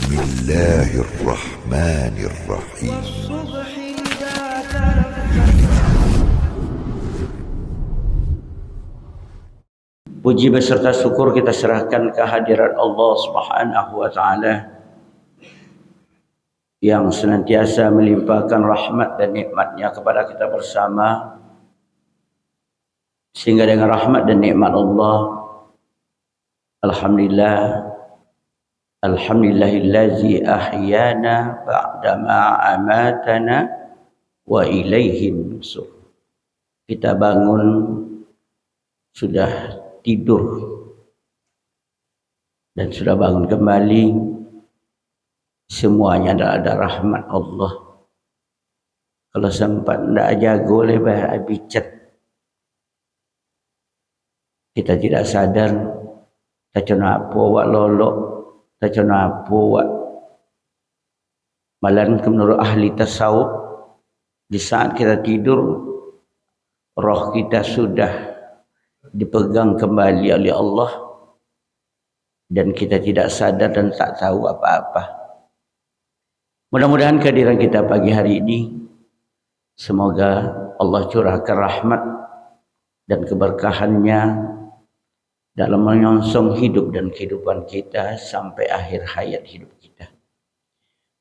الله الرحمن الرحيم. والصبح إذا تنفس. Puji beserta syukur kita serahkan kehadirat Allah Subhanahu wa taala yang senantiasa melimpahkan rahmat dan nikmatnya kepada kita bersama, sehingga dengan rahmat dan nikmat Allah, alhamdulillahillazi ahyana ba'dama amatana wa ilaihin nusur. Kita bangun, sudah tidur dan sudah bangun kembali, semuanya ada rahmat Allah. Kalau sempat tidak jago lebar abicat, kita tidak sadar tak cuna apa wak lolok, tak cuna apa wak malan. Menurut ahli tasawuf, di saat kita tidur, roh kita sudah dipegang kembali oleh Allah dan kita tidak sadar dan tak tahu apa-apa. Mudah-mudahan kehadiran kita pagi hari ini, semoga Allah curahkan rahmat dan keberkahannya dalam menyongsong hidup dan kehidupan kita sampai akhir hayat hidup kita.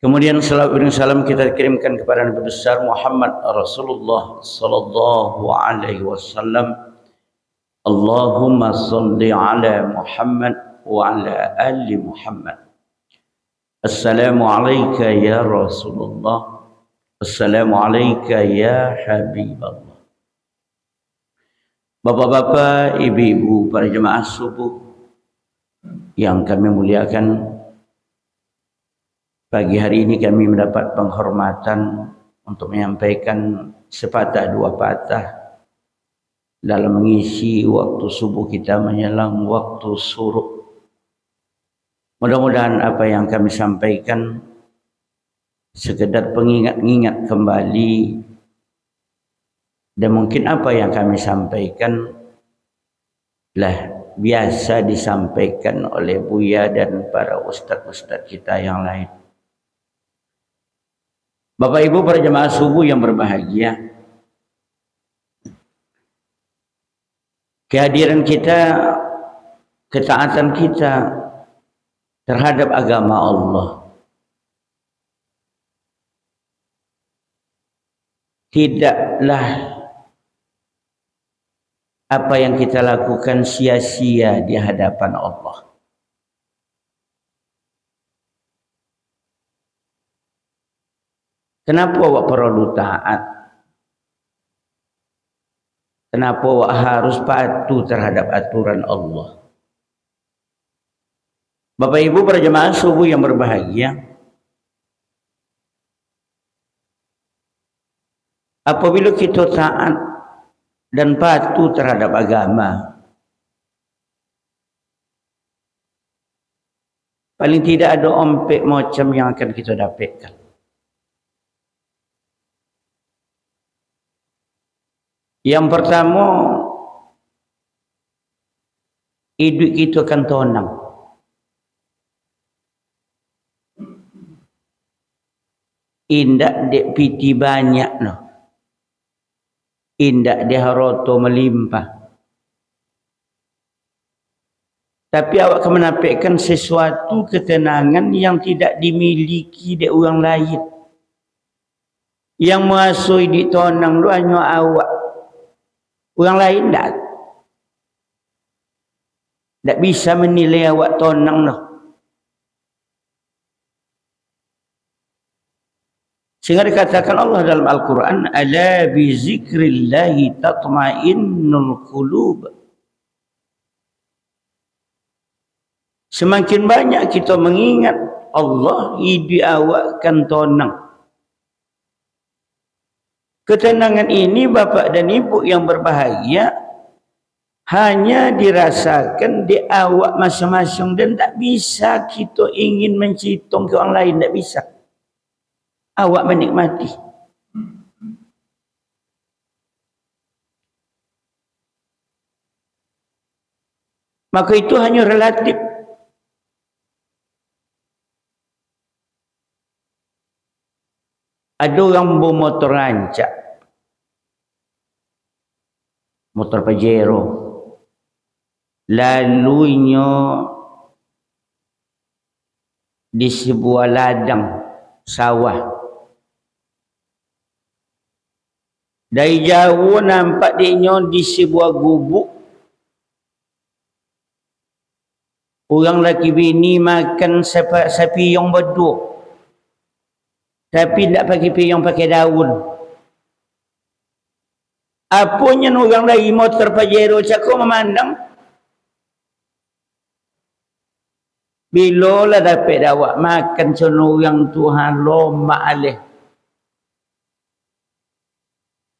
Kemudian salawat dan salam kita kirimkan kepada Nabi besar Muhammad Rasulullah sallallahu alaihi wasallam. Allahumma salli ala Muhammad wa ala ali Muhammad. Assalamu alayka ya Rasulullah. Assalamu alayka ya Habiballah. Bapak-bapak, ibu-ibu, para jemaah subuh yang kami muliakan, pagi hari ini kami mendapat penghormatan untuk menyampaikan sepatah dua patah dalam mengisi waktu subuh kita menjelang waktu suruk. Mudah-mudahan apa yang kami sampaikan sekedar pengingat-ingat kembali, dan mungkin apa yang kami sampaikan lah biasa disampaikan oleh Buya dan para ustaz-ustaz kita yang lain. Bapak Ibu para jemaah subuh yang berbahagia, kehadiran kita, ketaatan kita terhadap agama Allah tidaklah apa yang kita lakukan sia-sia di hadapan Allah. Kenapa awak perlu taat? Kenapa awak harus patuh terhadap aturan Allah? Bapak Ibu para jemaah subuh yang berbahagia, apabila kita taat dan patuh terhadap agama, paling tidak ada ompek macam yang akan kita dapatkan. Yang pertama, hidup kita akan tenang. Indak dek piti banyak no. Indak dek haroto melimpah. Tapi awak akan menampilkan sesuatu ketenangan yang tidak dimiliki dek orang lain. Yang mengasui di tonang lu hanya awak. Orang lain tak bisa menilai awak tonang no. Sehingga dikatakan Allah dalam Al-Quran, ala bi zikrillahi tatma'innul qulub. Semakin banyak kita mengingat Allah, hidup awak kan tenang. Ketenangan ini bapak dan ibu yang berbahagia hanya dirasakan di awak masing-masing, dan tak bisa kita ingin mencitung ke orang lain, tak bisa. Awak menikmati. Maka itu hanya relatif. Ada orang bermotor rancak, motor Pajero, lalunya di sebuah ladang sawah. Dari jauh nampak dia di sebuah gubuk. Orang lelaki bini makan sapi yang berdua. Tapi tak pakai piyong, pakai daun. Apanya orang lagi motor Pajero cakap memandang. Bila lah dapat dawak makan seorang Tuhan lomak alih.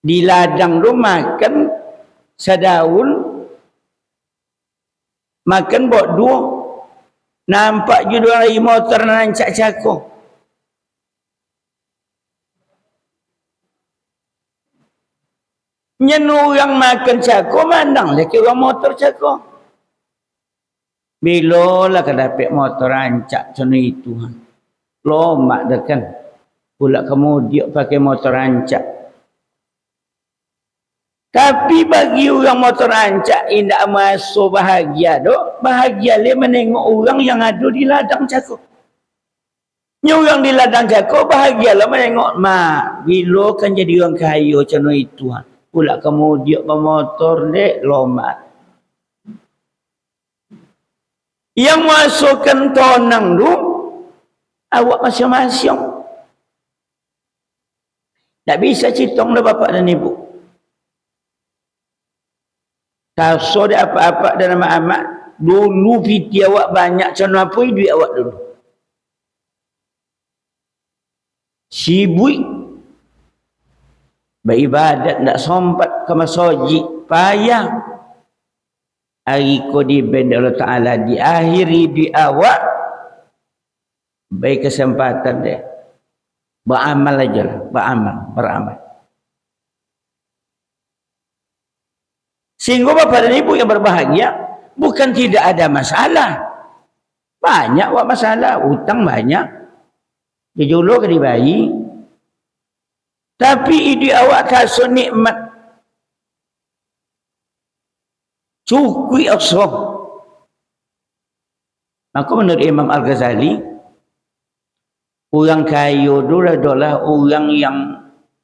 Di ladang tu makan sedaun, makan buat dua. Nampak juga lagi motor nancak cakap. Nyen orang makan cakap, mandang lagi orang motor cakap. Bila lah dapat motor rancak macam itu. Lomak dah kan. Pula kamu dia pakai motor rancak. Tapi bagi orang motor rancak, tidak masuk bahagia dok. Bahagia dia menengok orang yang ada di ladang cakap. Orang di ladang cakap bahagia lah menengok. Mak, bila kan jadi orang kaya macam itu. Pula kamu dia bermotor dek, lomak. Yang masukkan tonang tu, awak masing-masing. Tak bisa citong dah bapak dan ibu. Tak so dia apa-apa dalam amat. Dulu piti awak banyak, macam apa duit awak dulu. Sibuk. Beribadat nak sompat ke masjid. Payah. Hari ko di benda Allah Ta'ala diakhiri di awak. Baik kesempatan dia. Beramal aja lah. Beramal. Sehingga bapak dan ibu yang berbahagia, bukan tidak ada masalah. Banyak wak masalah. Hutang banyak. Dia juluh ke dibayi. Tapi ide awak kasut nikmat. Cukui asrah. Maka menurut Imam Al-Ghazali, orang kaya dulu adalah orang yang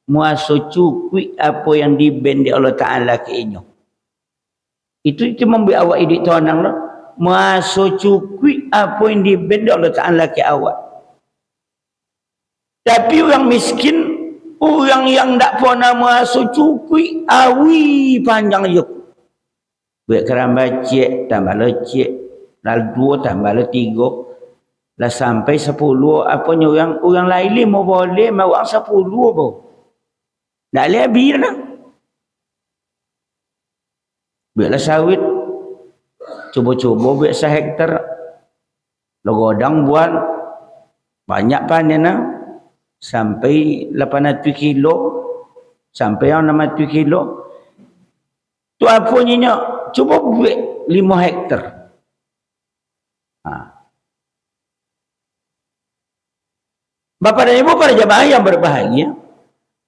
muasa cukui apa yang dibendi Allah Ta'ala ke inyo. Itu membuat awak idik tonang lah. Muasa cukui apa yang dibendi Allah Ta'ala ke awak. Tapi orang miskin, orang yang tak pernah muasa cukui, awi panjang yuk. Buat keramba cik, tambah lecik. Lalu 2 tambah le 3. Lah sampai 10. Apanya orang lain mau boleh, mau 10 pun. Tak boleh habis lah. Buatlah sawit. Cuba-cuba buat 1 hektar. Logodang buat. Banyak panen lah. Sampai 800 kilo. Sampai 600 kilo. Tu apanya? Cuba buat 5 hektar. Bapak dan ibu para jemaah yang berbahagia,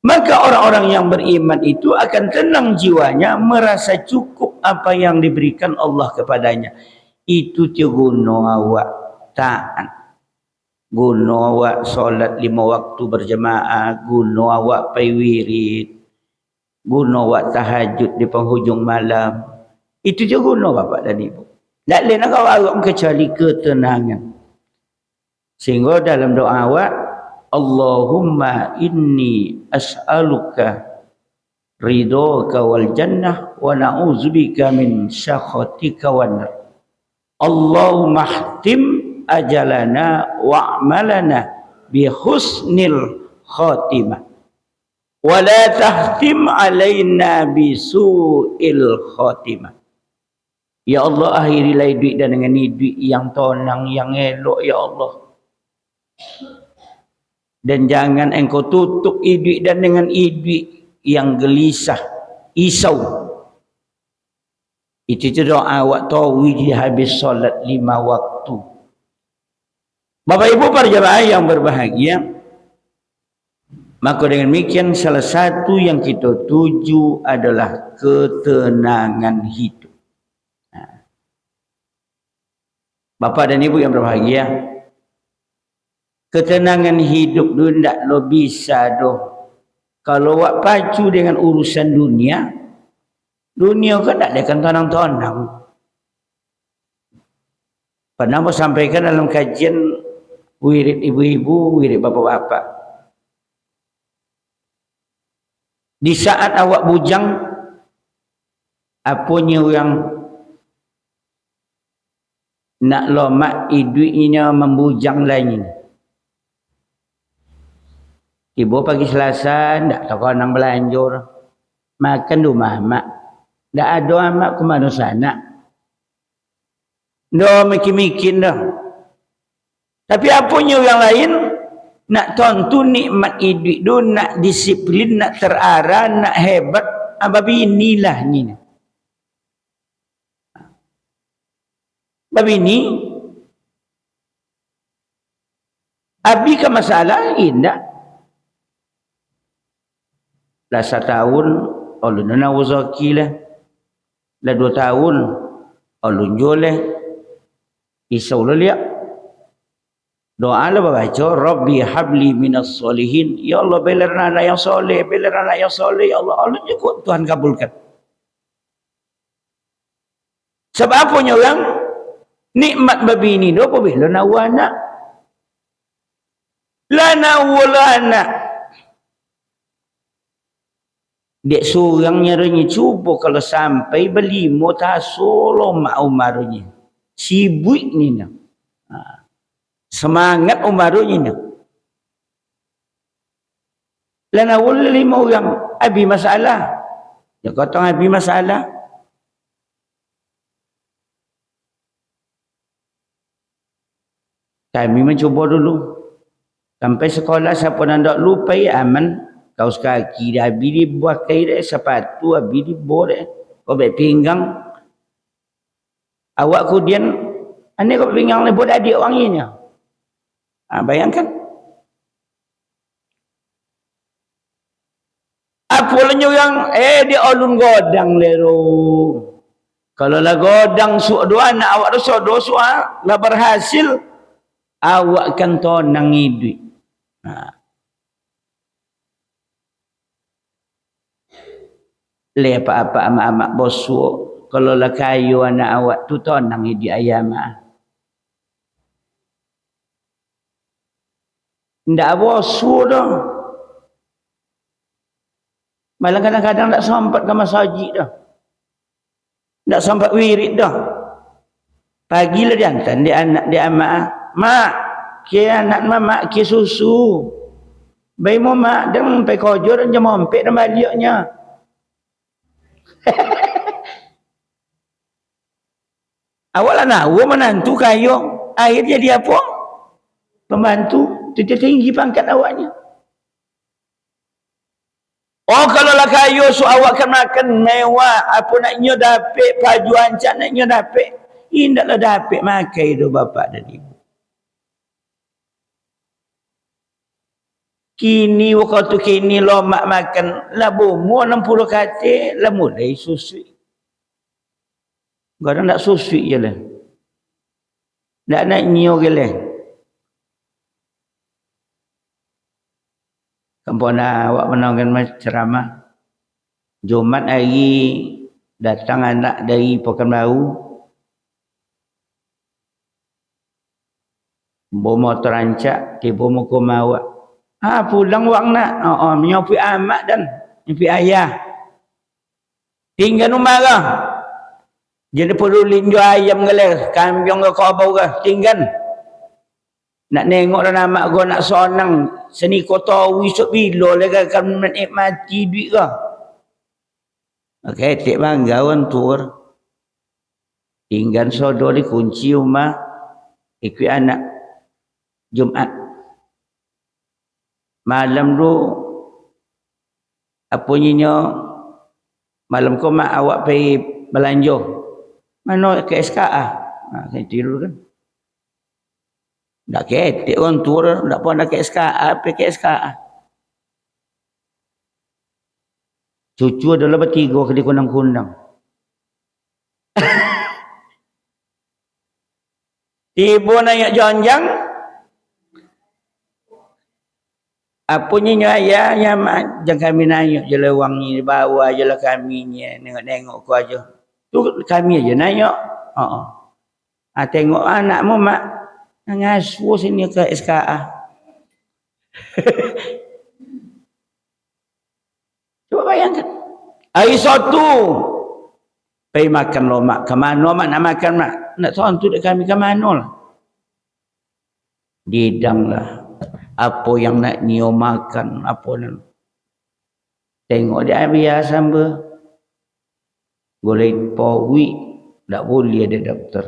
maka orang-orang yang beriman itu akan tenang jiwanya, merasa cukup apa yang diberikan Allah kepadanya. Itu guna awak taat, guna awak solat 5 waktu berjemaah, guna awak pai wirid, guna awak tahajud di penghujung malam. Itu je guna bapak dan ibu. Tak boleh nak awak kecuali ketenangan. Sehingga dalam doa awak, Allahumma inni as'aluka ridhaka wal jannah wa na'udzubika min sakhatika wan nar. Allahumma ihtim ajalana wa a'malana bi husnil khatimah. Wa la tahtim alaina bi su'il khatimah. Ya Allah, akhirilah duit dan dengan duit yang tonang, yang elok, ya Allah. Dan jangan engkau tutup duit dan dengan duit yang gelisah, isau. Itu doa awak tahu di habis solat 5 waktu. Bapak ibu para jemaah yang berbahagia, Maka dengan demikian salah satu yang kita tuju adalah ketenangan hidup. Bapa dan Ibu yang berbahagia, ketenangan hidup tu tidak lo bisa doh. Kalau wak pacu dengan urusan dunia, dunia kan tak akan tonang-tonang. Pernah mau sampaikan dalam kajian wirid ibu-ibu, wirid bapak-bapak. Di saat awak bujang, apanya yang nak lomak iduinya membujang lain. Ibu pagi Selasa, tak tahu nang belanjur. Makan di rumah mak. Tak ada mak ke mana sana. Dah mikir-mikir dah. Tapi apanya yang lain, nak tonton nikmat hidup tu, nak disiplin, nak terarah, nak hebat, babi inilah ni. Babi ini, abi ke masalah indah. Dah 1 tahun, ulun nak uzaki lah. Dah 2 tahun, ulun joleh. Isau lah lihat. Doa lah baca, Rabbi habli minas solihin. Ya Allah, bela anak yang soleh, bela anak yang soleh. Ya Allah, Allah cukup Tuhan kabulkan. Sebab apanya orang nikmat babi ini doa bila nawa anak. La nawa anak. Dek seorangnya renya cuba kalau sampai beli motor solo mak umarnya. Sibuk ni nak. Semangat umarnya ni. Lana wala 5 orang. Abi masalah. Dia kata abi masalah. Kami mencuba dulu. Sampai sekolah siapa nak lupa aman. Kaus kaki dah abi dibuat kain sepatu abi dibuat obek pinggang. Awak kemudian ane kau pinggang ni buat adik orang ini. Bayangkan. Apa lagi yang dia ulun godang lero. Kalau lah godang dua anak awak dosa lah berhasil awak kan tonang hidup. Le apa-apa amak-amak bosu kalau lah kayu anak awak tu tonang hidup ayam. Ndak bosu dah. Malah kadang-kadang tak sempat ke masjid dah. Tak sempat wirid dah. Pagilah dia hantar dia anak dia amak. Mak, ke anak mak ke susu. Bayi mu mak dia sampai kojor dia mompek dan baliknya. Awaklah nak menantu kayu. Akhir jadi apa? Pembantu. Dia tinggi pangkat awaknya. Oh kalau lah kayu so awak kan makan mewah. Apa naknya dapat baju ancak naknya dapat. Indaklah dapat makan itu bapa dan ibu. Kini waktu kini lomak makan lah bomo 60 kate lah mulai susui. Kadang tak susui je lah. Tak nak nyo ke lah. Kampana awak menangkan ceramah. Jumat hari datang anak dari Pekanbaru. Bawa motor rancak, tiba muka awak. Pulang wang nak. Menyopi amak dan menyopi ayah. Tinggal marah. Jadi perlu linju ayam ke kambing ke kau ke tinggal. Nak nengok dan amak gua nak sonang seni kota wisuk bila lagi akan menikmati duit ke. Okey, tik bangga orang tur. Tinggal sodor di kunci rumah ikut anak Jumat. Malam tu apa nyinya malam kau mak awak pergi belanja. Mana ke SKA? Saya tidur kan. Tak ketik orang tur, tak pun nak ke SKA, pergi ke SKA. Cucu adalah bertiga ke di kundang-kundang. Tiba naik jonjang. Apunya ayah yang jangan kami naik je lewang ni bawa je lah kami ni nengok-nengok ku aja. Tu kami aja naik. Tengok anakmu mak ngasuh sini ke SKA. Coba bayangkan. Hari Sabtu pergi makan lo mak. Ke mana mak nak makan mak? Nak sontu dek kami ke mana lah. Didang lah. Apa yang nak nio makan. Apa nak. Tengok dia biasa ber. Boleh pawi. Tak boleh ada doktor.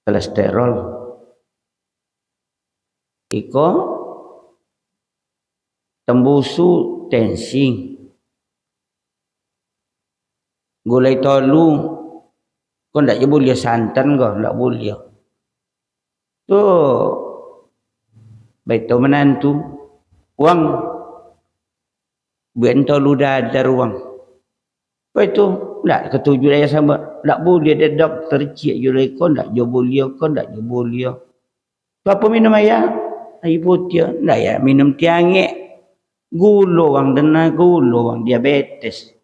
Kolesterol. Iko. Tembusu tensi. Gulai tolu. Kau tak boleh santan kau. Tak boleh. Tu. Baik tu menantu. Wang. Buat tolu dadar wang. Lepas tu. Tak ketujuh ayah sama. Tak boleh ada dokter cik julai kau. Tak boleh. Kau tak boleh. Tu apa minum ayah? Air putih. Tak ya minum tiangik. Gula orang dengar gula orang diabetes.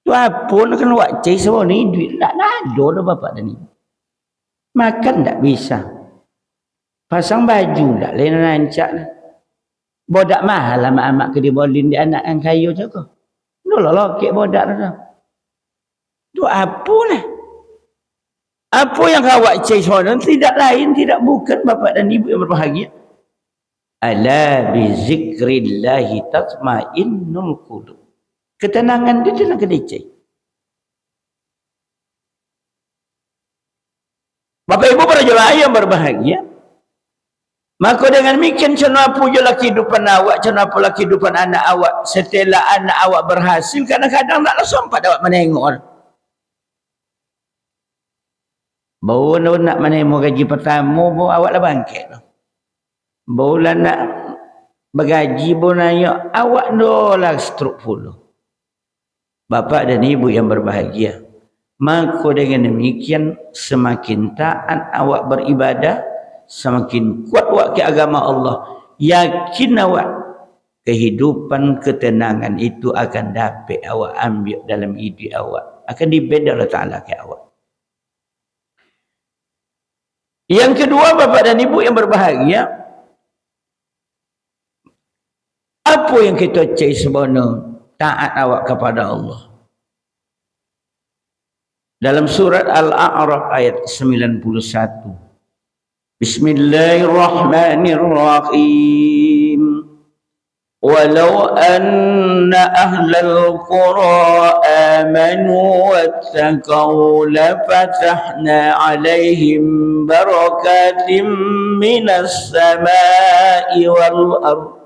Tu apa nak kena buat cai semua ni duit tak ada dah bapak dan ibu. Makan tak bisa. Pasang baju tak lain rancak. Bodak mahal lah mak-mak ke dia bolin dia anak yang kayu je kau. Dulu lokek bodak dah. Tu apa lah. Apa yang kau buat cai semua tidak lain tidak bukan bapak dan ibu yang berbahagia. Ala bi zikrillahi tatmainnul qulub. Ketenangan itu dalam kedai. Bapak ibu para jemaah yang berbahagia. Maka dengan demikian kenapa jelah kehidupan awak, kenapa lah kehidupan anak awak setelah anak awak berhasil kadang-kadang taklah sempat awak menengok. Baru nak menengok gaji pertama baru awak lah bangkit. Barulah nak bergaji pun nanya awak dolah struk puluh. Bapa dan ibu yang berbahagia. Maka dengan demikian semakin taat awak beribadah, semakin kuat awak ke agama Allah. Yakin awak kehidupan ketenangan itu akan dapat awak ambil dalam hidup awak. Akan diberi Allah Ta'ala ke awak. Yang kedua bapa dan ibu yang berbahagia. Apa yang kita cari sebenarnya taat awak kepada Allah. Dalam surat Al-A'raf ayat 91. Bismillahirrahmanirrahim. Walau anna ahlal qura amanu wattaqaw lafatahna alaihim barakatim minas samai wal ardh.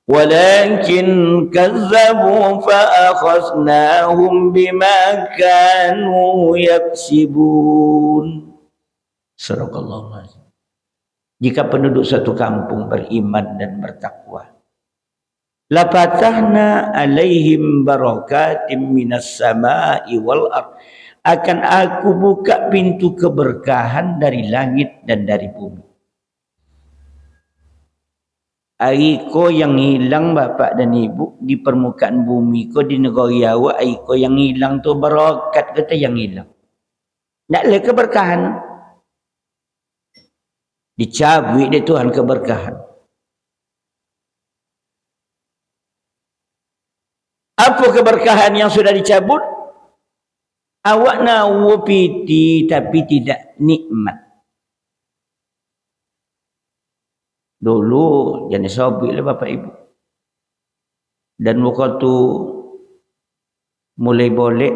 ولكن كذبوا فأخذناهم بما كانوا يكسبون. Sadaqallahu alazim. Jika penduduk satu kampung beriman dan bertakwa, la fatahna alaihim barakatim minas samai wal ardh, akan aku buka pintu keberkahan dari langit dan dari bumi. Aiko yang hilang bapak dan ibu di permukaan bumi ko di negara awak, aiko yang hilang tu barakat kata yang hilang. Tak ada keberkahan. Dicabut dia Tuhan keberkahan. Apa keberkahan yang sudah dicabut? Awak nak piti tapi tidak nikmat. Dulu jenis hobi lah bapak ibu. Dan waktu mulai boleh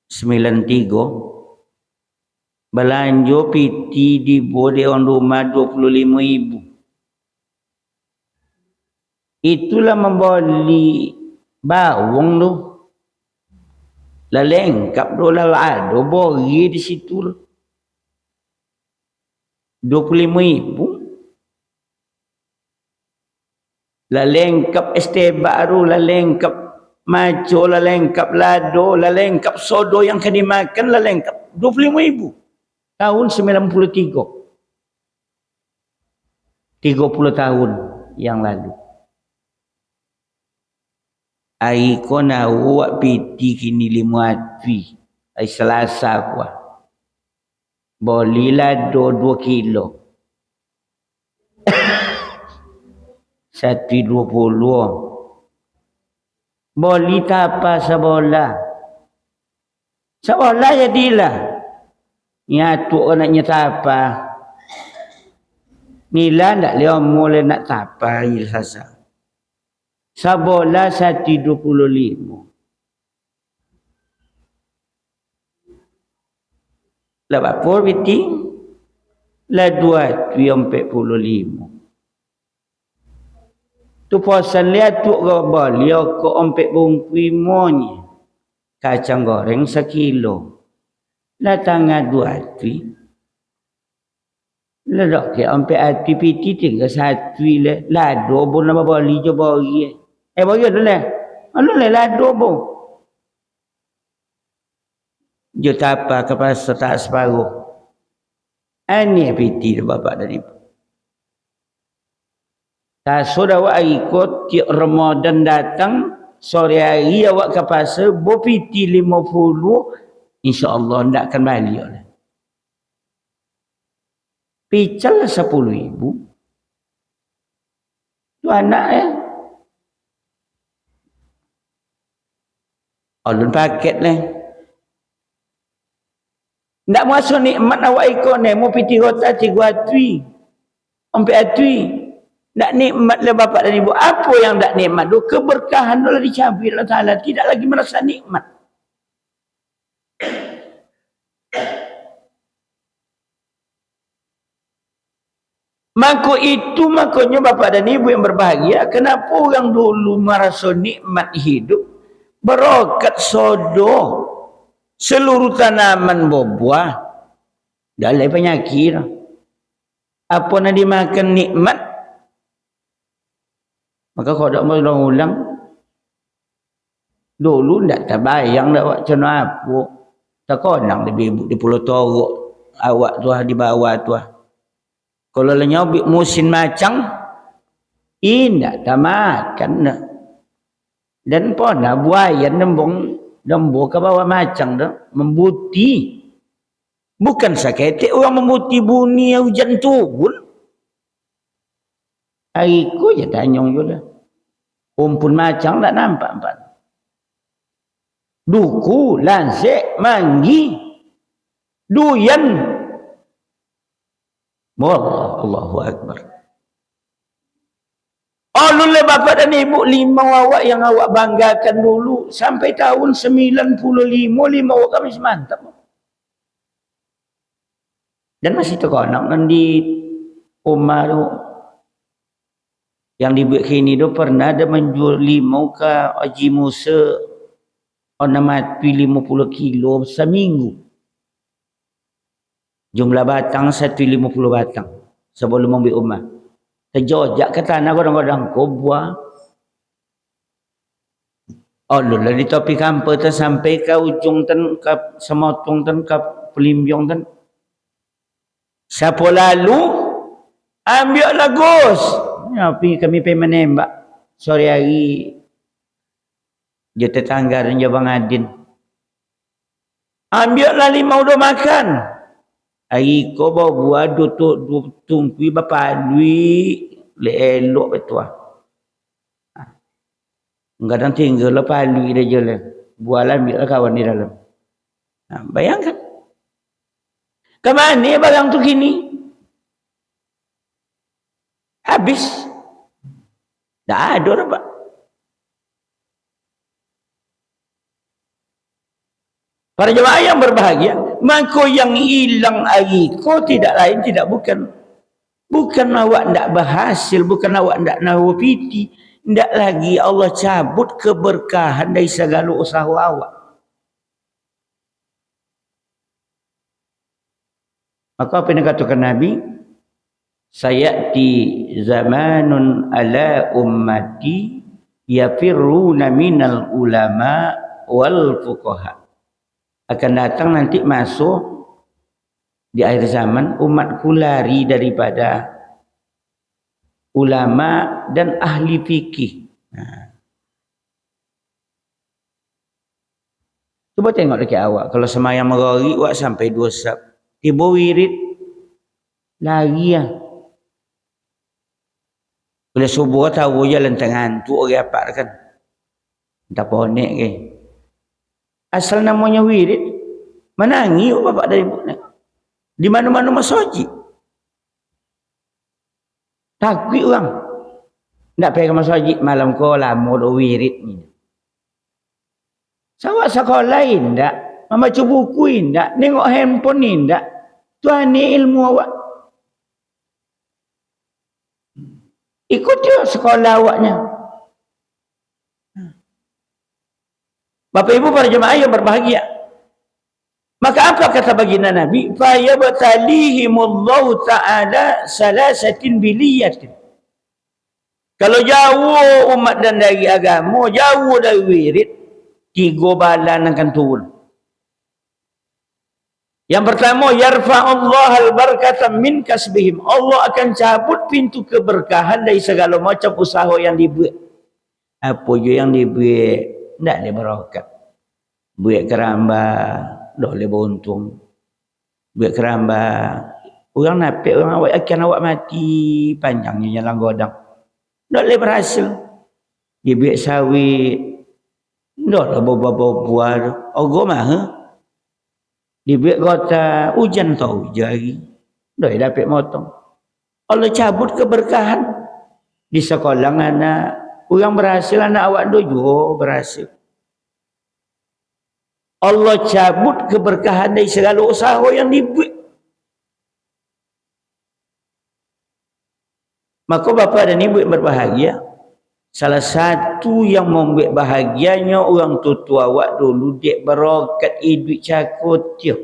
93 belanja piti di boleh orang rumah 25,000. Itulah membeli bawang tu. Lah lengkap tu lah ada bori di situ. 25,000. Lah lengkap ST baru, lah lengkap Maco lah lengkap lado, lah lengkap sodo yang kena dimakan lah lengkap 25,000. Tahun 93. 30 tahun yang lalu. Ai ko na wak piti kini 5 atwi. Ai Selasa kuah. Boli lado 2 kilo. 120. Boli tapa sabola. Sabola jadilah. Nyatu anaknya tapa. Nila ndak leo mula nak tapa il sasa. Sabola 125. Lah apa biti? Lah 245. Tu posan lihat tu gobal dia ko ompek bungkui monye. Kacang goreng 1 kilo. Lah tangga 2 tui. Lah dok ke ompek ati piti tinggal 1 le. Lado bon nama bali jo bagi. Bagi tu le. Anu le lado bon. Jo tapa ke pasar tak separuh. Ani piti bapak dan ibu. Tak sudah awak ikut tiap Ramadan datang sore hari awak ke pasar bopiti 50 insya-Allah ndak akan balik oleh. Pical 10,000. Tu anak Alun paket lah. Ndak masuk nikmat awak ikut ni mau piti kota 3 atui. Sampai atui. Tak nikmat lah bapak dan ibu. Apa yang tak nikmat tu? Keberkahan Allah dicabut Allah Ta'ala. Tidak lagi merasa nikmat. Maka itu makanya bapak dan ibu yang berbahagia. Kenapa orang dulu merasa nikmat hidup? Berokat sodo. Seluruh tanaman berbuah. Dalam penyakit. Apa nak dimakan nikmat? Maka kalau tak mau ulang dulu tak terbayang dah macam apa. Tak konang lebih di Pulau Torok awak tu di bawah tu. Kalau lenyobik musim macang indah tak makan dah. Dan pernah buaya nembong ke bawah macang dah membuti. Bukan sakit orang membuti bunyi hujan turun. Hariku je tanyong je lah. Umpun macam tak nampak empat. Duku, lansek, manggi, duyan. Allahu Akbar. Alullah bapak dan ibu 5 awak yang awak banggakan dulu. Sampai tahun 95, 5 awak kami semantap. Dan masih terkonak di Umar tu. Yang dibuat kini tu pernah ada menjual limau ke Haji Musa orang mati 50 kilo seminggu. Jumlah batang 150 batang sebelum ambil rumah. Terjojak ke tanah kadang-kadang kau buah. Allah lah di topi kampung tu sampai ke ujung ten ke semotong ten ke pelimbiong ten. Siapa lalu ambil lagus. Ya, kami pergi menembak sore hari dia tetangga dan Bang Adin. Ambillah limau dah makan. Hari ko bawa buah tutup tungkui bapa duit le elok betul. Kadang tinggal lah palui dia je lah. Buah lah ambil lah kawan di dalam. Bayangkan. Ke mana barang tu kini? Habis. Tak ada apa. Para jemaah yang berbahagia, maka yang hilang ariko tidak lain tidak bukan awak tidak berhasil, bukan awak tidak nawapiti, tidak lagi Allah cabut keberkahan dari segala usaha awak. Maka apa yang dikatakan Nabi? Sayati zamanun ala ummati yafirruna minal ulama wal fuqaha. Akan datang nanti masuk di akhir zaman umatku lari daripada ulama dan ahli fikih. Cuba tengok dekat awak. Kalau semayang merori, awak sampai 2 sab. Tiba wirid, lari lah. Bila subuh tahu jalan tengah tu orang apa kan. Tak ponek ke. Asal namanya wirid. Menangi bapak dari budak. Di mana-mana masjid. Takut orang. Tak pergi ke masjid malam kau lama dah wirid ni. Sawak sekolah lain tak? Membaca buku tak? Tengok handphone ni tak? Tuan ni ilmu awak. Ikut dia sekolah awaknya. Bapak Ibu para jemaah yang berbahagia. Maka apa kata baginda Nabi? Fa yabtalihimullahu ta'ala salasatin biliyatin. Kalau jauh umat dan dari agama, jauh dari wirid, 3 balan akan turun. Yang pertama, yarfa'ullah al-barakata min kasbihim. Allah akan cabut pintu keberkahan dari segala macam usaha yang dibuat. Apa je yang dibuat, tak ada berakat. Buat keramba, tak boleh beruntung. Buat keramba, orang napik, orang awak akan awak mati panjangnya jalan godang. Tak boleh berhasil. Dia buat sawit, tak lah buah-buah. Orang mahal. Dibuat kota hujan tahu jari. Dah dapat motong. Allah cabut keberkahan di sekolah anak. Orang berhasil, anak awak tu juga berhasil. Allah cabut keberkahan dari segala usaha yang dibuat. Maka bapa dan ibu yang berbahagia, salah satu yang membuat bahagianya orang tua awak dulu dek berokat hidup cakut dia.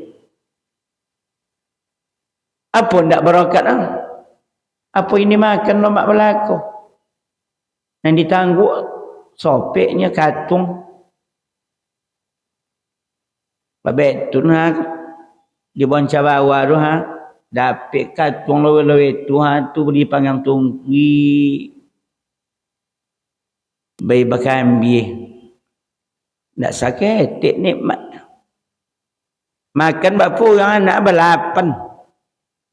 Apa ndak berokat ah? Apa ini makan lemak belako? Yang ditangguk sopeknya katung. Babet tu nak di bonca bawah tu ha, dapat katung lewe-lewe tu ha tu dipanggang tungki. Bayi bakambi nak sakit tak nikmat makan bapa orang anak ber-8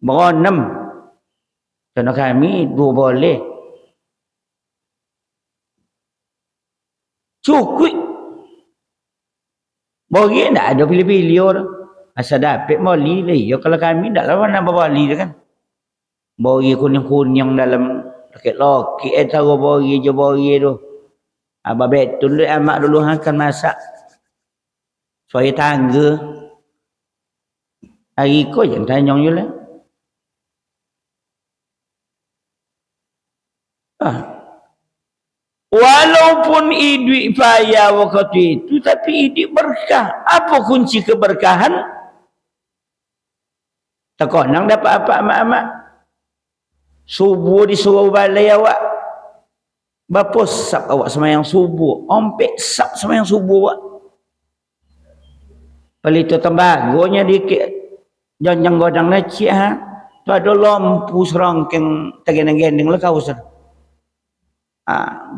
ber-6 contoh kami 2 boleh cukup bagi tak ada pilih-pilih orang asal dapat boli lah kalau kami tak lawan nak boli kan bagi kuning-kuning dalam lokek taruh bagi je bagi tu. Abah betul dulu amak dulu akan masak. Supaya tangga. Hari kau yang tanyong je lah. Walaupun hidup payah waktu itu, tapi hidup berkah. Apa kunci keberkahan? Tak konang dapat apa amak-amak. Subuh disuruh balai awak. Bapa sab awak semayang subuh. Ompek sab semayang subuh awak. Pelita tembagonya dikit. Janjang godang nacik ha. Tu ada lampu serangkeng tergendeng-gendeng lah kau sir.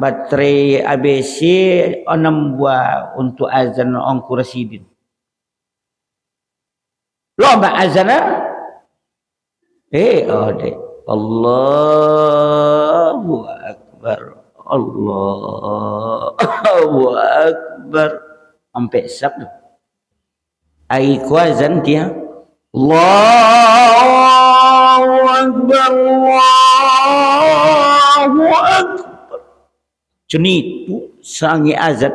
Baterai ABC 6 buah untuk azan ongku residin. Lomba azan ha? Dek. Allahu Akbar. Allahu Akbar. Sampai sab tu. Ai kuazan dia. Allahu Akbar. Allahu Akbar. Cuni tu sangi azan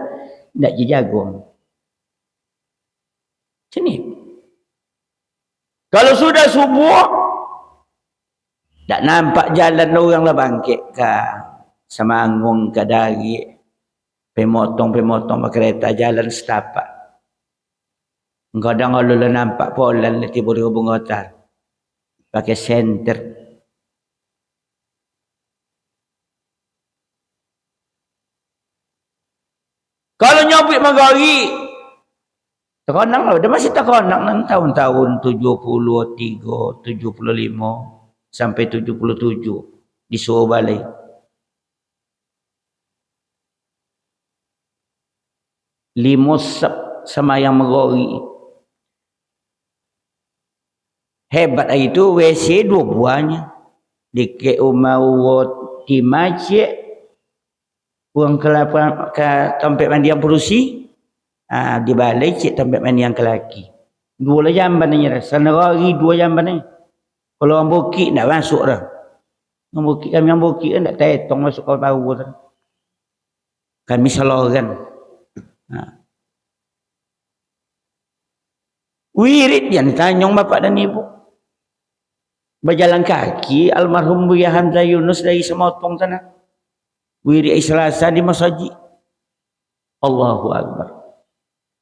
nak jago. Cuni. Kalau sudah subuh tak nampak jalan orang lah bangkit kah. Semanggung ke dari pemotong kereta jalan setapak. Kadang kalau nampak polan tiba di hubung otak pakai senter. Kalau nyobit magari, teronang lah. Dia masih teronang nan tahun-tahun 73, 75 sampai 77 disuruh balik. Limusab sama yang magari. Hebat itu WC 2 buahnya. Di ke umawat di masjid. Buang ke tempat mandi yang perusi. Di balik cik tempat mandi yang kelaki. 2 lah jamban ni. Sana hari 2 jamban ni. Kalau orang bukit tak masuk dah. Orang bukit kami yang bukit kan tak tetong masuk ke bawah dah. Kami saloran. Wirid yang tanyong bapak dan ibu. Berjalan kaki almarhum Buya Hamzah Yunus dari Semotong sana. Wirid Selasa di masjid. Allahu Akbar.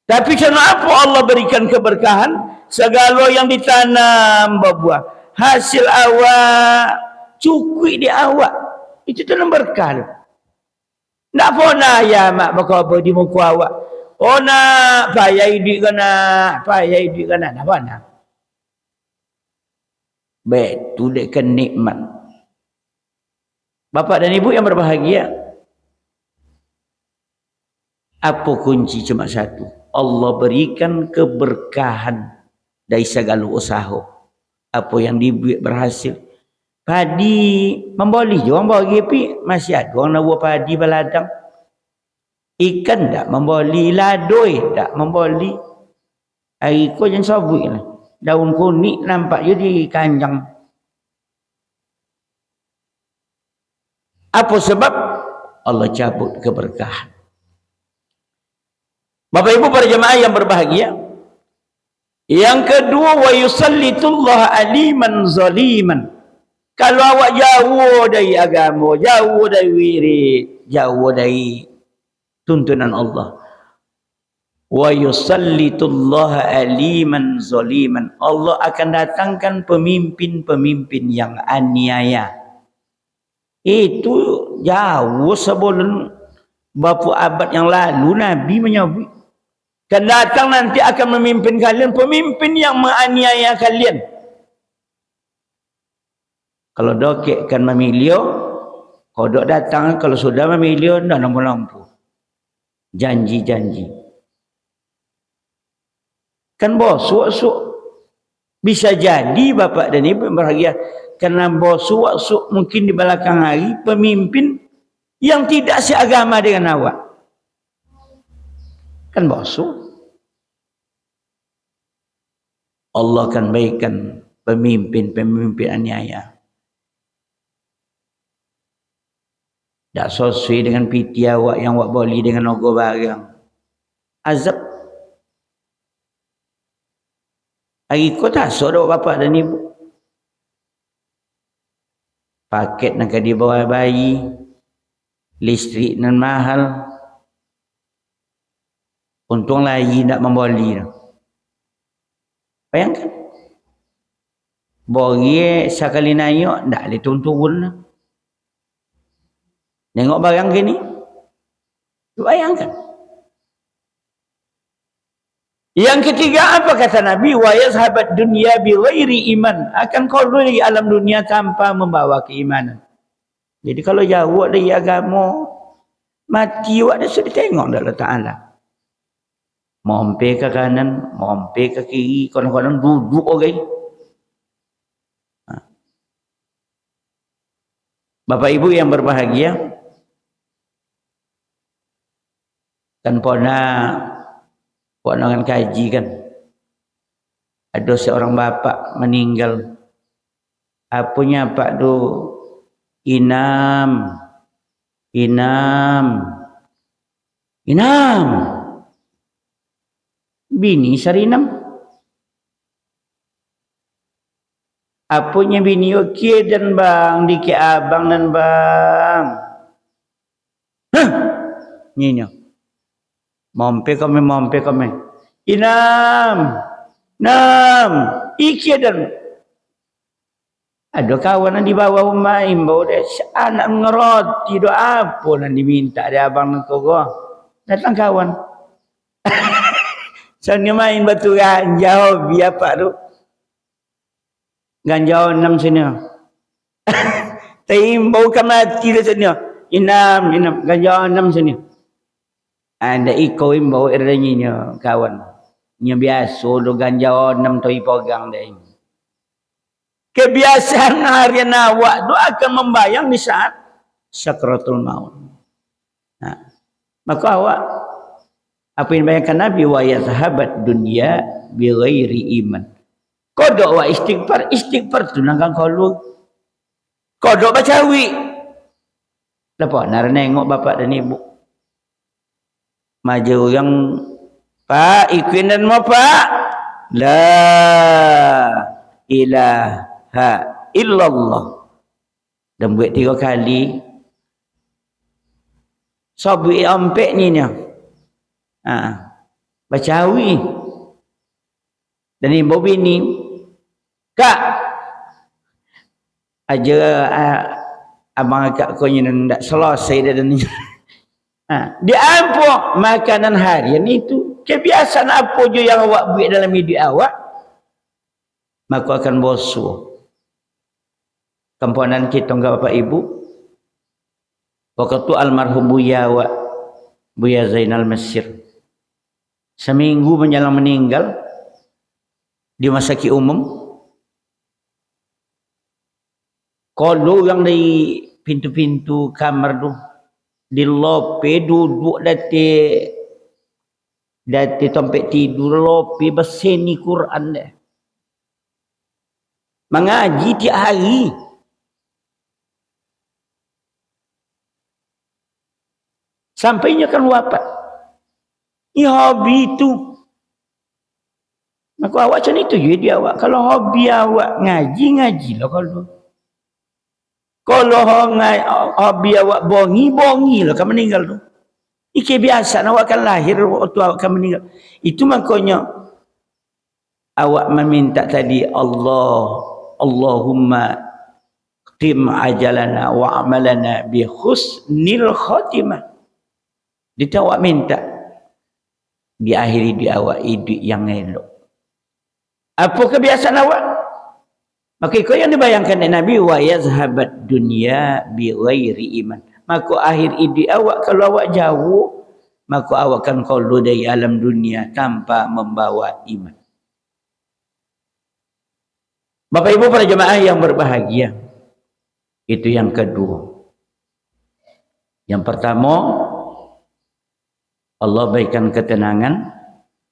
Tapi kenapa Allah berikan keberkahan? Segala yang ditanam berbuah. Hasil awak cukup di awak. Itu tanam berkah. Tak pernah ya mak berkata di muka awak. Oh nak payah hidup kena. Payah hidup kena. Tak pernah. Betul dekat nikmat. Bapak dan ibu yang berbahagia. Apa kunci? Cuma satu. Allah berikan keberkahan dari segala usaha. Apa yang dibuat berhasil. Padi memboli je orang bagi pi masih ada orang nak buat padi baladang. Ikan tak memboli, ladoi tak memboli. Hari ko jangan sabut lah. Daun kuning nampak je di kanjang. Apa sebab? Allah cabut keberkahan. Bapak Ibu para jemaah yang berbahagia. Yang kedua, wa yusallitullah aliman zaliman. Kalau awak jauh dari agama, jauh dari wirid, jauh dari tuntunan Allah. Wa yusallitullah aliman zaliman. Allah akan datangkan pemimpin-pemimpin yang aniaya. Itu jauh sebelum beberapa abad yang lalu Nabi menyebut. Akan datang nanti akan memimpin kalian pemimpin yang menganiaya kalian. Kalau dokek kan memilih, kodok datang kalau sudah memilih dah lampu-lampu. Janji-janji. Kan bosuk-bosuk. Bisa jadi bapak dan ibu yang berbahagia. Karena bosuk-bosuk mungkin di belakang hari pemimpin yang tidak seagama dengan awak. Kan bosuk. Allah akan baikkan pemimpin-pemimpin aniaya. Tak sesuai dengan piti awak yang awak boleh dengan logo barang. Azab. Hari kau tak suruh bapak dan ibu. Paket nak di bawah bayi. Listrik nan mahal. Untung lagi nak memboli. Bayangkan. Bori sekali naik, tak boleh turun lah. Tengok barang gini. Bayangkan. Yang ketiga apa kata Nabi? Wa yazhabat dunya bi ghairi iman. Akan keluar dari alam dunia tanpa membawa keimanan. Jadi kalau jauh dari agama, mati awak dah sudah tengok dah Allah Ta'ala. Mompe ke kanan, mompe ke kiri, kadang-kadang duduk orang. Bapak Ibu yang berbahagia, kan pernah kaji kan. Ada seorang bapak meninggal. Apanya pak tu? Inam. Bini Sarinam. Apanya bini okey dan bang, dikit abang dan bang. Hah? Nyinya. Mompe kami. Inam. Iki dan ada kawan yang di bawah rumah imbau dia anak ngeroti doa apa yang diminta dia abang nak korang. Datang kawan. Sana main batu ganja hobi apa tu? Ganja 6 sini. Timbau kan mati dah sini. Inam ganja 6 sini. Ada iko imbau eranya kawan. Nya biasa do ganja 6 tu ipogang dah ini. Kebiasaan harian awak tu akan membayang di saat sakratul maut. Nah, maka awak apa yang bayangkan Nabi wa yazhabat dunya bi ghairi iman. Kodok wa istighfar tu nangkang kalu. Kodok bacawi. Lepas nar nengok bapak dan ibu. Maju yang Pak ikuinan mau Pak. La ilaha illallah. Dan buat 3 kali. Sabi ompek ni nya. Bacawi. Dan ibu bini. Kak. Aja abang akak kau ni nak selesai dah ni. Dia apa makanan harian itu? Kebiasaan apa je yang awak buat dalam hidup awak? Maka akan bosuh. Kampuanan kita enggak bapak ibu. Waktu almarhum Buya Zainal Mesir. Seminggu menjelang meninggal di masjid umum. Kalau yang di pintu-pintu kamar tu di lope duduk dati tempat tidur lope berseni Quran deh. Mengaji tiap hari. Sampainya kan wafat. Ini hobi itu. Maka awak macam itu je dia awak. Kalau hobi awak ngaji lah kalau. Kalau hobi awak bongi lah kan meninggal tu. Ini kebiasaan awak akan lahir waktu awak akan meninggal. Itu makanya awak meminta tadi Allahumma qim ajalana wa amalana bi husnil khatimah. Dia awak minta diakhiri di awak hidup yang elok. Apa kebiasaan awak? Maka kau yang dibayangkan oleh Nabi wa yazhabat dunya bi ghairi iman. Maka akhir hidup awak kalau awak jauh, maka awak akan keluar dari alam dunia tanpa membawa iman. Bapak Ibu para jemaah yang berbahagia. Itu yang kedua. Yang pertama, Allah berikan ketenangan.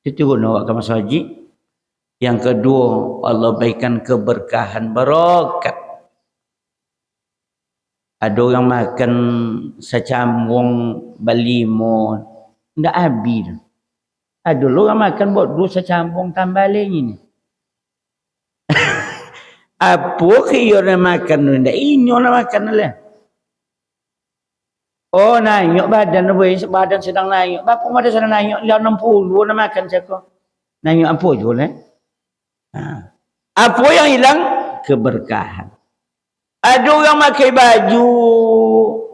Itu guna awak ke masjid haji. Yang kedua, Allah berikan keberkahan, barakat. Ada orang makan secambung balimo, ndak habis. Ada orang makan buat 2 secambung tambah lagi ni. Apa kira nak makan ndak ini nak makan lah. Oh naik badan badan sedang naik. Bapa ada sedang naik 60 nak makan cakap. Naik apa je lah. Apa yang hilang? Keberkahan. Ada orang pakai baju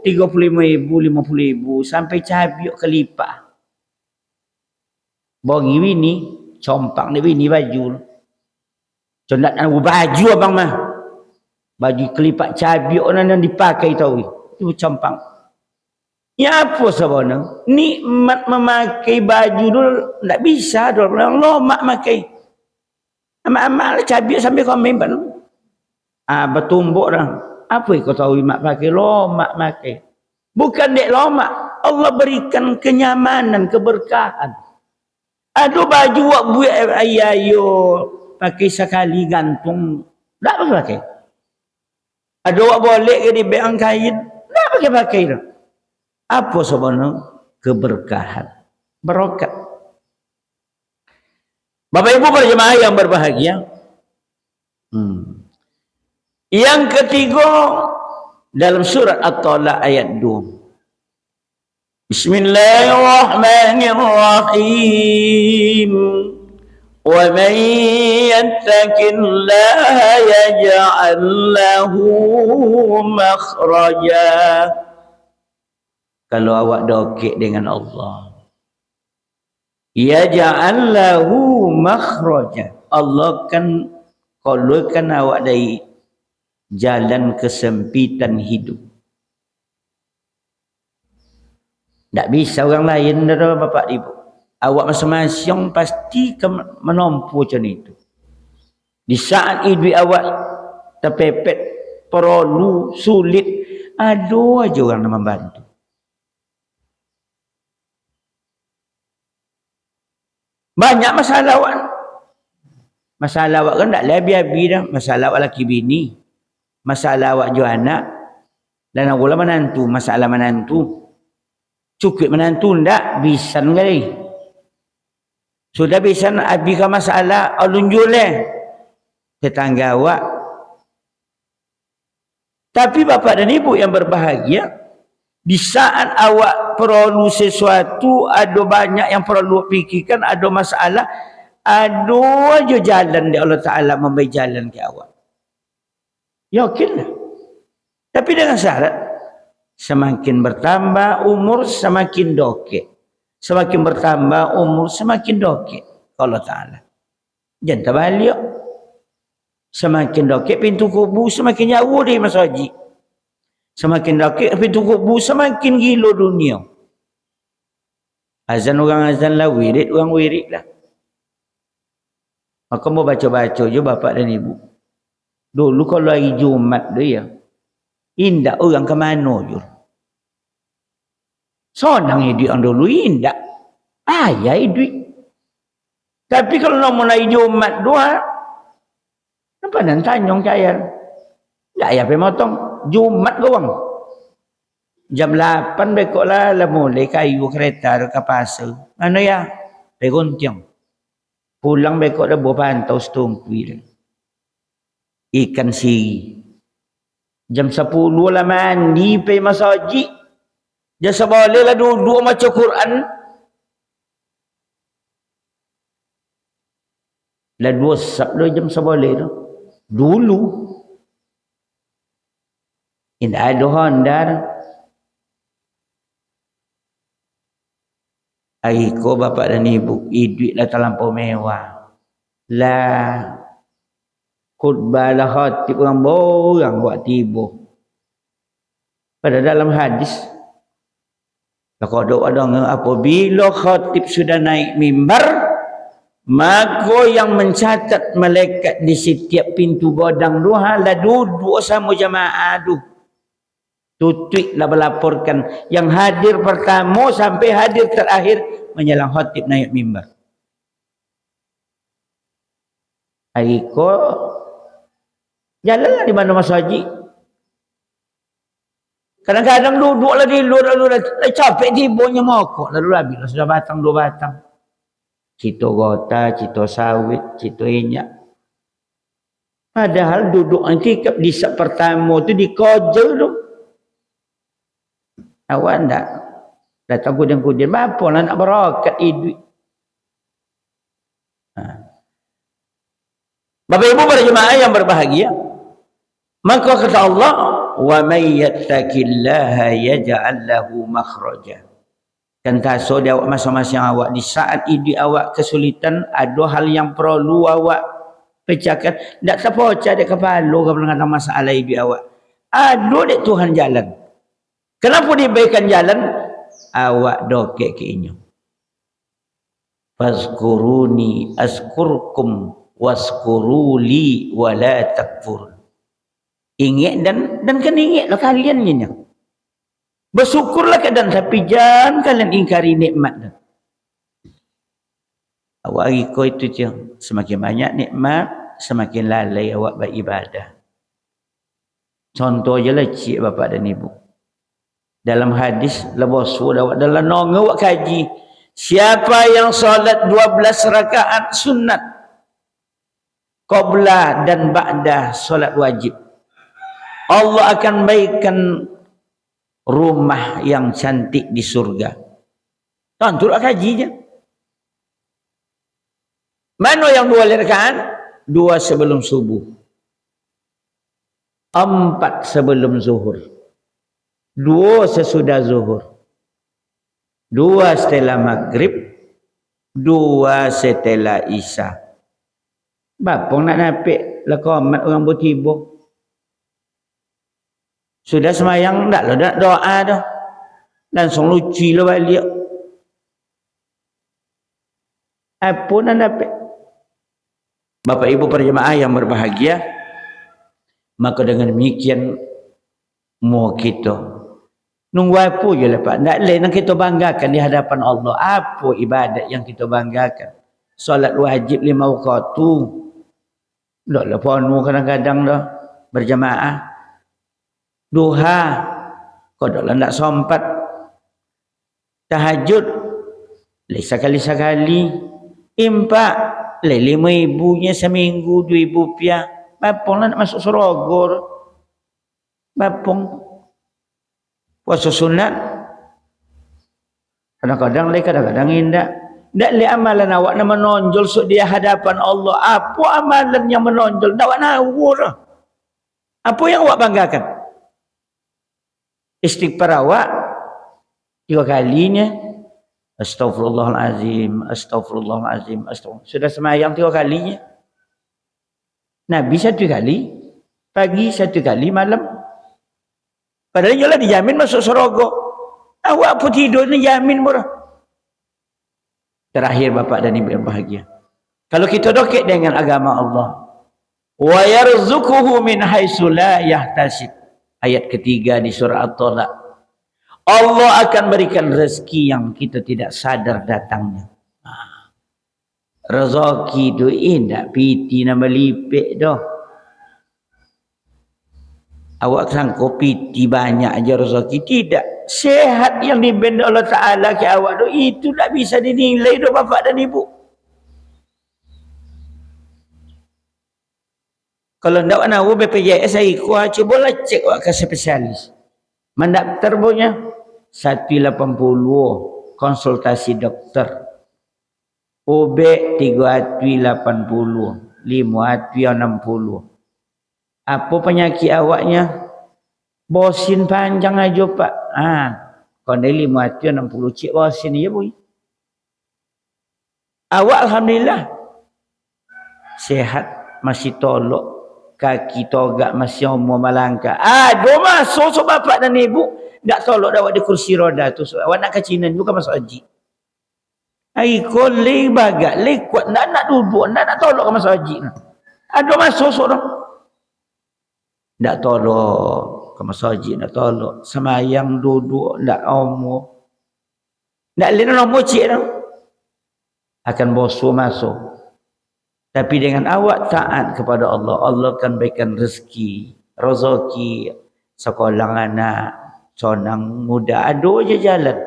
35,000, 50,000 sampai cabiuk kelipah. Bongi bini, compak ni bini baju. Condak nak baju abang mah. Baju kelipat cabiuk nan dipakai tahu. Itu compak. Ya apa sebenarnya? Nikmat memakai baju dulu tak bisa dulu. Lomak makai. Amak-amak cabiuk sampai kau memang. Bertumbuk dah. Apa yang kau tahu mak pakai? Lomak pakai. Bukan dek lomak. Allah berikan kenyamanan, keberkahan. Ada baju buat buat ayo pakai sekali gantung. Tak pakai. Ada buat boleh ke di beang kain. Tak pakai dah. Apa sebenarnya? Keberkahan. Barakat. Bapak Ibu para jemaah yang berbahagia. Yang ketiga dalam surat At-Talaq ayat 2. Bismillahirrahmanirrahim. Wa man yattaqillaha yaj'al lahu makhraja. Kalau awak dokek dengan Allah, Yaj'al lahu makhraja. Allah kan keluarkan awak dari jalan kesempitan hidup. Tak bisa orang lain dah bapak ibu. Awak masing-masing pasti menompu macam itu. Di saat hidup awak terpepet, perlu, sulit, ada aja orang yang membantu. Banyak masalah awak. Masalah awak kan tak lebih-lebih dah. Masalah awak laki bini. Masalah awak jual anak. Dan aku lah menantu. Masalah menantu. Cukup menantu tak? Bisa kali. Sudah bisa nak habiskan masalah. Alun jual tetangga awak. Tapi bapa dan ibu yang berbahagia, di saat awak perlu sesuatu, ada banyak yang perlu fikirkan, ada masalah, ada aja jalan di Allah Ta'ala memberi jalan ke awak. Yakinlah. Tapi dengan syarat, semakin bertambah umur, semakin dokek. Semakin bertambah umur, semakin dokek. Allah Ta'ala. Jangan terbalik. Semakin dokek pintu kubur, semakin jauh dari Mas Haji. Semakin dokek pintu kubur, semakin gila dunia. Azan orang azan lah, wirid orang wirid lah. Maka mau baca-baca je bapak dan ibu. Dulu kalau hari Jumat dia, indah orang ke mana je. Sonang hidup orang dulu indah. Ayah hidup. Tapi kalau nak mulai Jumat dua, apa nak tanya cair? Tak payah pergi motong. Jumat ke bang? Jam 8 bekok lah mulai kayu kereta ke pasar. Mana ya? Pergi guntiang. Pulang bekok dah bawa pantau setumpi. Ikan siri. Jam 10 lah mandi pergi masjid. Jam 11 lah duduk baca Quran. Lah 2 sabda jam 11 tu. Dulu tidak ada Honda. Aiko bapak dan ibu hidup lah terlampau mewah. Lah khutbah lah khatib orang borang buat tiba. Pada dalam hadis kalau ada apabila khatib sudah naik mimbar, maka yang mencatat malaikat di setiap pintu godang duha lah duduk sama jamaah tu. Tutup lah melaporkan yang hadir pertama sampai hadir terakhir menjelang khatib naik mimbar. Aiko jalanlah di mana Mas Haji. Kadang-kadang duduklah di luar lalu capek tibonya mokok lalu habis sudah batang 2 batang. Cito gota, cito sawit, cito inyak. Padahal duduk antikap di saat pertama tu di kojol tu. Awak tak datang kudian-kudian. Apa lah nak berakat hidup. Bapak ibu para jemaah yang berbahagia. Maka kata Allah, wa may yattaqillaha yaj'al lahu makhraja. Dan taso di awak masing-masing awak di saat hidup awak kesulitan, ada hal yang perlu awak pecahkan. Tak terpocah di kepala kalau dengan masalah hidup awak. Ada dek Tuhan jalan. Kenapa diberikan jalan? Awak dokek ke inyo. Fazkuruni askurkum waskuruli wala takfur. Ingat dan kan ingatlah kalian ni. Bersyukurlah keadaan tapi jangan kalian ingkari nikmat. Awak ikut itu je. Semakin banyak nikmat, semakin lalai awak beribadah. Contoh je lah cik bapak dan ibu. Dalam hadis lebasu awak dalam nong awak kaji. Siapa yang solat 12 rakaat sunat qabla dan ba'da solat wajib, Allah akan baikkan rumah yang cantik di surga. Tontonlah kajinya. Mana yang 2 rakaat? 2 sebelum subuh, 4 sebelum zuhur, 2 sesudah zuhur, 2 setelah maghrib, 2 setelah Isya. Bapong nak napik lekamat orang bertiba. Sudah semayang tak lah, nak doa dah. Langsung lucu lah balik. Apa nak napik? Bapak Ibu para jemaah yang berbahagia, maka dengan demikian mau kita nunggu apa je lah Pak. Tak lain yang kita banggakan di hadapan Allah. Apa ibadat yang kita banggakan? Solat wajib 5 waktu. Tak lah penuh kadang-kadang dah berjamaah. Duha. Kau tak lah nak sompat. Tahajud. Sekali-sekali. Impak. 5,000-nya seminggu, 2,000 rupiah. Bapong lah nak masuk surga. Bapong. Puasa sunat. Kadang-kadang leh, kadang-kadang indah. Tak leh amalan awak nak menonjol di hadapan Allah. Apa amalan yang menonjol? Tak awak nawur. Apa yang awak banggakan? Istighfar awak 3 kalinya. Astaghfirullahalazim, astaghfirullahalazim, astaghfirullah. Sudah semayang 3 kalinya. Nabi 1 kali, pagi 1 kali, malam. Padahal jelah dijamin masuk surga. Awak apa tidur ni jamin murah. Terakhir bapak dan ibu yang bahagia. Kalau kita dokek dengan agama Allah. Wa yarzuquhu min haitsu la yahtasib. Ayat ketiga di surah At-Talaq. Allah akan berikan rezeki yang kita tidak sadar datangnya. Rezeki tu indah piti nama lipik dah. Awak sangka piti banyak aja rezeki. Tidak. Sehat yang dibenda Allah Ta'ala ke awak tu, itu tak bisa dinilai dah bapak dan ibu. Kalau tak nak BPJS saya cubalah cek awak ke spesialis. Mendaftar punya 180 konsultasi dokter. OB 380, 560. Apa penyakit awaknya? Bosin panjang aja Pak. Kalau dari 560 cik bosin ya boy. Awak alhamdulillah sehat, masih tolok, kaki togak masih umur malangka. Aduh masuk bapak dan ibu. Tak tolok dah awak di kursi roda tu. Awak nak ke Cina juga masuk haji. Ikut leh bagak, leh kuat. Nak duduk, nak tolok ke masuk haji. Aduh masuk dah. Tak tolok ke masuk haji, nak tolok. Semayang duduk, tak umur. Tak boleh nombor cik dah. Akan bosu masuk. Tapi dengan awak taat kepada Allah, Allah akan berikan rezeki, sekolah anak, sonang muda, aduh je jalan.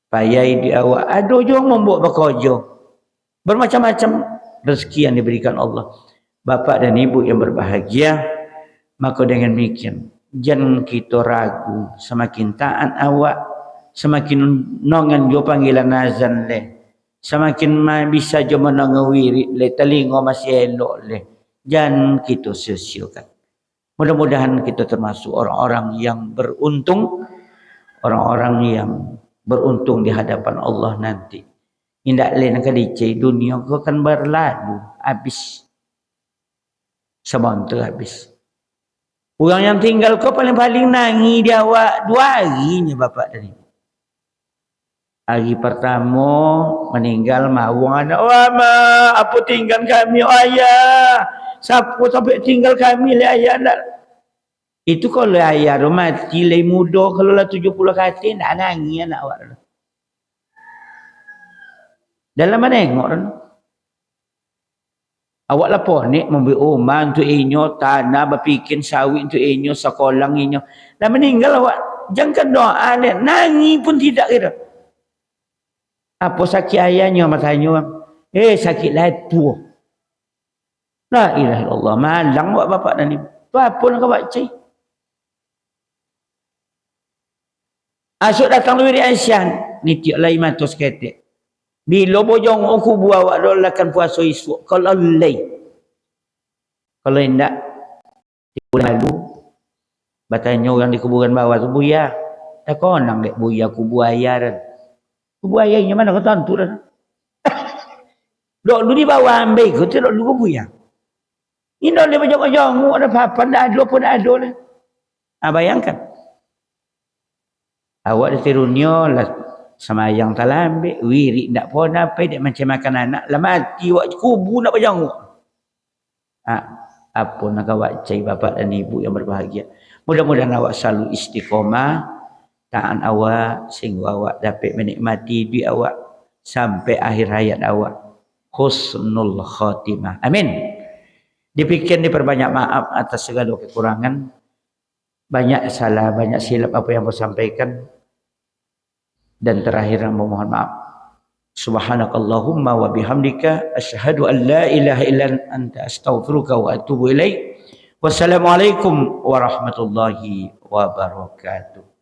Payai di awak, aduh je membuat bekerja. Bermacam-macam rezeki yang diberikan Allah. Bapak dan ibu yang berbahagia, maka dengan demikian, jangan kita ragu, semakin taat awak, semakin nongan jo panggilan azan leh. Semakin bisa je mendengar wirid leh, telinga masih elok leh. Jangan kita sia-siakan. Mudah-mudahan kita termasuk orang-orang yang beruntung. Orang-orang yang beruntung di hadapan Allah nanti. Tidak lain akan dicai dunia kau akan berlalu. Habis. Sebentar habis. Orang yang tinggal kau paling-paling nangi dia awak 2 harinya bapak dan ibu. Hari pertama meninggal mawang anak. Wah ma, apa tinggal kami oh, ayah. Siapa sampai tinggal kami le ayah nak. Itu kalau ayah tu mati le muda, kalau lah 70 kata nak nangis anak awak tu. Dalam mana tengok tu. Awak lapor ni memberi rumah untuk inyo, tanah berpikin sawit untuk inyo, sekolah inyo. Dah meninggal awak, jangan doa le, nangis pun tidak kira. Apa sakit ayahnya matanya orang. Sakit latu. La ilaha illallah. Malang buat bapak dan ibu. Tu apa nak buat cik? Asuk datang dari Aisyah. Ni tiap lain mata seketik. Bila bojong aku buat awak dolakan puasa esok. Kalau lay. Kalau tidak. Lalu. Batanya orang di kuburan bawah tu buya. Tak konang dek buya ku buaya dan. Buayanya mana kau tentu dah. Dok lu di bawah ambil kau tu dok lu buaya. Ini dah lebih jauh-jauh ada apa-apa dah ada pun ada lah. Bayangkan. Awak dah tirunyo lah semayang tak ambil, wirid tak pun apa, dia macam makan anak, lah mati awak kubu nak berjanguk. Apa nak awak cari bapa dan ibu yang berbahagia. Mudah-mudahan awak selalu istiqomah, taat awak, sehingga awak dapat menikmati duit awak sampai akhir hayat awak. Husnul khatimah. Amin. Dipikir diperbanyak maaf atas segala kekurangan. Banyak salah, banyak silap apa yang saya sampaikan. Dan terakhir memohon maaf. Subhanakallahumma wa bihamdika asyhadu an la ilaha illa anta astaghfiruka wa atubu ilaik. Wassalamualaikum warahmatullahi wabarakatuh.